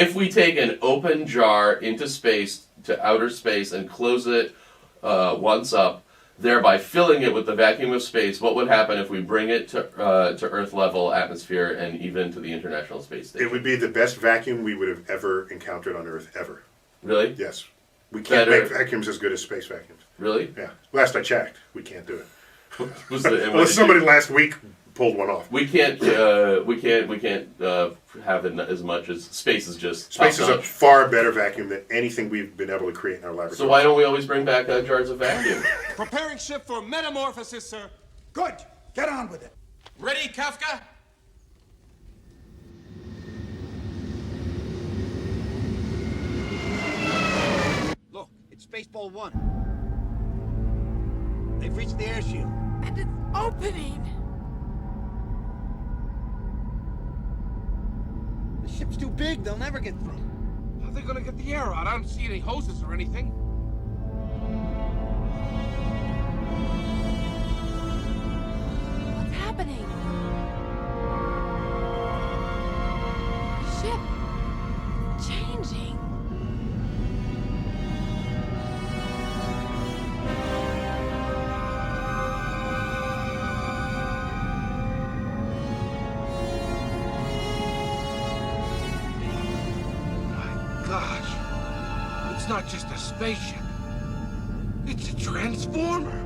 if we take an open jar into space, to outer space, and close it once up, thereby filling it with the vacuum of space, what would happen if we bring it to Earth level atmosphere and even to the International Space Station? It would be the best vacuum we would have ever encountered on Earth, ever. Really? Yes. We can't make vacuums as good as space vacuums. Really? Yeah. Last I checked, we can't do it. Unless somebody last week pulled one off. We can't have it as much as space is just Space is a far better vacuum than anything we've been able to create in our laboratory. So why don't we always bring back jars of vacuum? Preparing ship for metamorphosis, sir. Good. Get on with it. Ready, Kafka? Look, it's Spaceball 1. They've reached the air shield. And it's opening. The ship's too big. They'll never get through. How are they gonna get the air out? I don't see any hoses or anything. What's happening? Ship. Changing. Gosh, it's not just a spaceship. It's a transformer.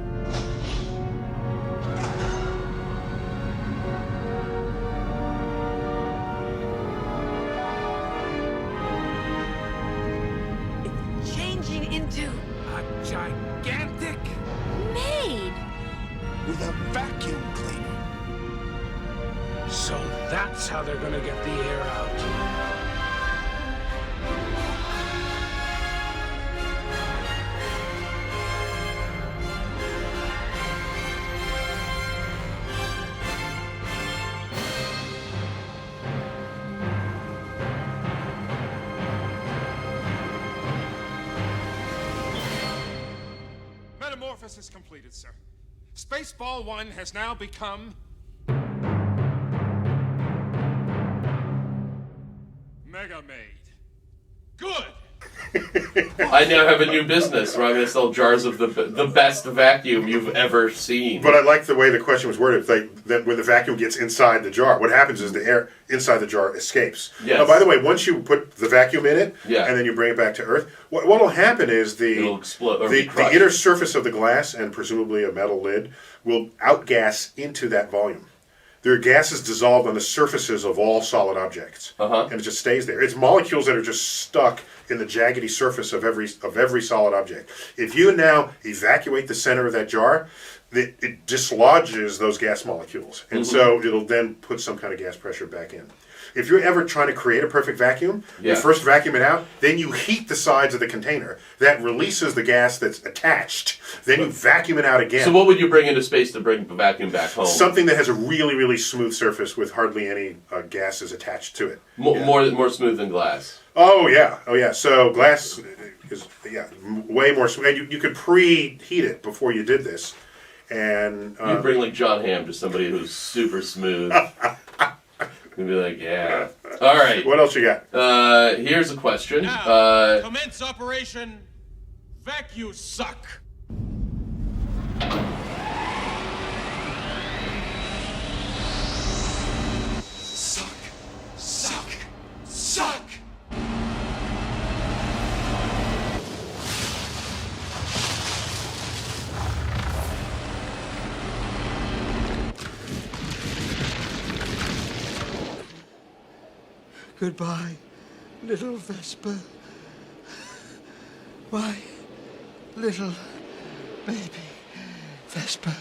It's changing into A gigantic maid. With a vacuum cleaner. So that's how they're gonna get the air out. Metamorphosis completed, sir. Spaceball 1 has now become Mega Maid. Good. I now have a new business where I'm going to sell jars of the best vacuum you've ever seen. But I like the way the question was worded. Like that when the vacuum gets inside the jar, what happens is the air inside the jar escapes. Yes. Now, by the way, once you put the vacuum in it, Yeah. and then you bring it back to Earth, what will happen is It'll explode or be the crushed. inner surface of the glass and presumably a metal lid will outgas into that volume. There are gases dissolved on the surfaces of all solid objects, and it just stays there. It's molecules that are just stuck in the jaggedy surface of every solid object. If you now evacuate the center of that jar, it dislodges those gas molecules, and so it'll then put some kind of gas pressure back in. If you're ever trying to create a perfect vacuum, you first vacuum it out, then you heat the sides of the container. That releases the gas that's attached. Then you vacuum it out again. So what would you bring into space to bring the vacuum back home? Something that has a really, really smooth surface with hardly any gases attached to it. More smooth than glass. Oh yeah. So glass is way more smooth. You could preheat it before you did this, and You'd bring like John Hamm to somebody who's super smooth. And be like, yeah. All right. What else you got? Here's a question. Now, commence Operation Vacuum Suck. Suck, suck, suck. Goodbye, little Vesper. My little baby Vesper.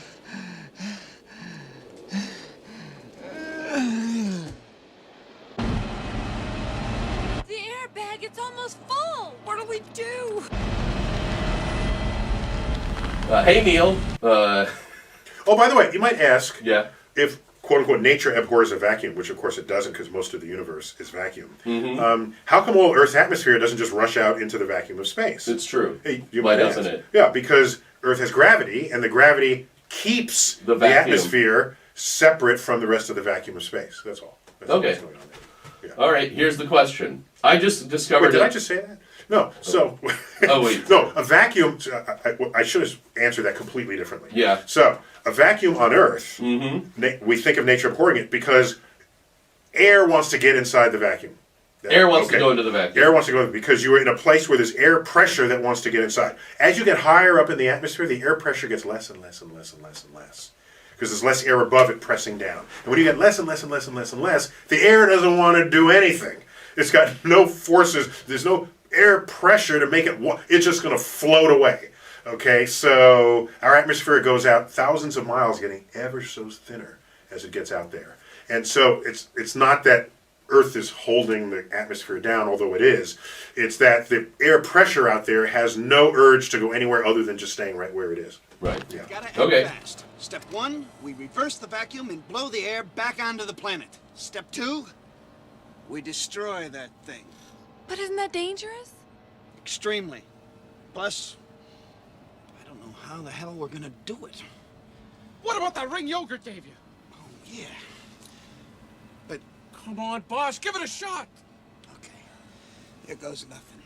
The airbag, it's almost full. What do we do? Hey, Neil. Oh, by the way, you might ask Yeah. if quote-unquote nature abhors a vacuum, which of course it doesn't because most of the universe is vacuum. How come all Earth's atmosphere doesn't just rush out into the vacuum of space? It's true. Hey, you Why might doesn't ask. it? Yeah, because Earth has gravity, and the gravity keeps The the vacuum. atmosphere separate from the rest of the vacuum of space. That's all. That's Okay. what's going on there. All right, here's the question. I just discovered. Wait, did I just say that? No. So. Oh wait. No, a vacuum. I should have answered that completely differently. Yeah. So a vacuum on Earth, we think of nature abhorring it because air wants to get inside the vacuum. Air wants to go into the vacuum. Air wants to go because you are in a place where there's air pressure that wants to get inside. As you get higher up in the atmosphere, the air pressure gets less and less and less and less and less. Because there's less air above it pressing down. And when you get less and less and less and less and less, the air doesn't want to do anything. It's got no forces. There's no air pressure to make it. It's just going to float away. Okay, so our atmosphere goes out thousands of miles, getting ever so thinner as it gets out there. And so it's not that Earth is holding the atmosphere down, although it is. It's that the air pressure out there has no urge to go anywhere other than just staying right where it is. Right. Yeah. Gotta act Okay. fast. Step 1, we reverse the vacuum and blow the air back onto the planet. Step 2, we destroy that thing. But isn't that dangerous? Extremely. Plus, I don't know how the hell we're gonna do it. What about that ring yogurt gave you? Oh, yeah. But, Come on, boss, give it a shot. okay. Here goes nothing.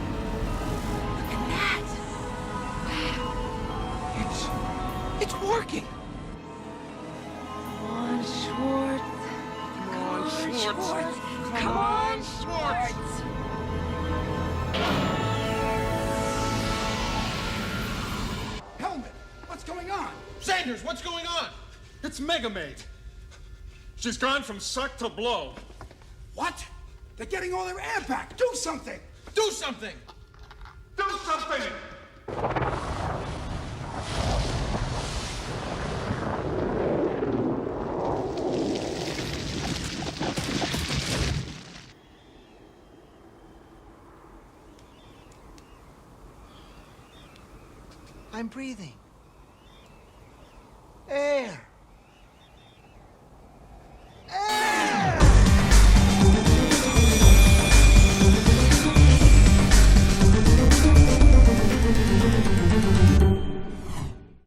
Look at that. It's working. Come on, Schwartz. Come on, Schwartz. Come on, Schwartz. Helmet, what's going on? Sanders, what's going on? It's Mega Maid. She's gone from suck to blow. What? They're getting all their air back. Do something. Do something. Do something. I'm breathing. Air.